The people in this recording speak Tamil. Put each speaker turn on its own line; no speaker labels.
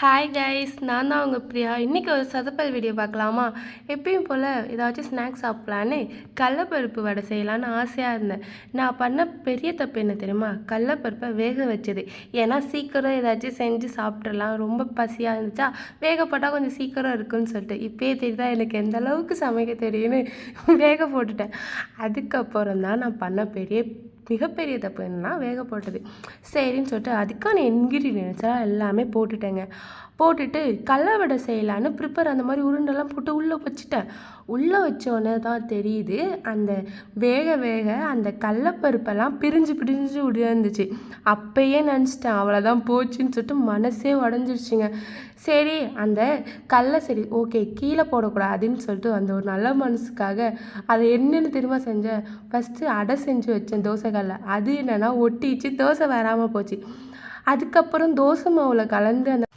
ஹாய் கைஸ், நான் தான் உங்கள் பிரியா. இன்றைக்கி ஒரு சொதப்பல் வீடியோ பார்க்கலாமா? எப்பயும் போல் ஏதாச்சும் ஸ்நாக்ஸ் சாப்பிட்லான்னு கடலப்பருப்பு வடை செய்யலான்னு ஆசையாக இருந்தேன். நான் பண்ண பெரிய தப்பு என்ன தெரியுமா? கடலப்பருப்பை வேக வச்சது. ஏன்னா சீக்கிரம் ஏதாச்சும் செஞ்சு சாப்பிட்றலாம், ரொம்ப பசியாக இருந்துச்சா, வேகப்பட்டால் கொஞ்சம் சீக்கிரம் இருக்குன்னு சொல்லிட்டு இப்போயே தெரியுதா எனக்கு எந்த அளவுக்கு சமைக்க தெரியும்னு வேக போட்டுட்டேன். அதுக்கப்புறம் தான் நான் பண்ண மிகப்பெரிய தப்பு என்னென்னா வேக போட்டது. சரின்னு சொல்லிட்டு அதுக்கான இன்க்ரீடியன்ட்ஸ்லாம் எல்லாமே போட்டுட்டு கடல வடை செய்யலான்னு அந்த மாதிரி உருண்டெல்லாம் போட்டு உள்ளே வச்சுட்டேன். உள்ளே வச்சோடனே தான் தெரியுது, அந்த வேக அந்த கடலப்பருப்பெல்லாம் பிரிஞ்சு உடையாந்துச்சு. அப்பயே நினச்சிட்டேன் அவ்வளோதான் போச்சுன்னு சொல்லிட்டு மனசே உடஞ்சிருச்சுங்க. சரி அந்த சரி ஓகே கீழே போடக்கூடாதுன்னு சொல்லிட்டு அந்த ஒரு நல்ல மனசுக்காக அதை என்னென்னு திரும்ப செஞ்சேன். ஃபஸ்ட்டு அடை செஞ்சு வச்சேன் தோசைக்கல்ல. அது என்னென்னா ஒட்டிச்சு, தோசை வராமல் போச்சு. அதுக்கப்புறம் தோசை மாவில் கலந்து அந்த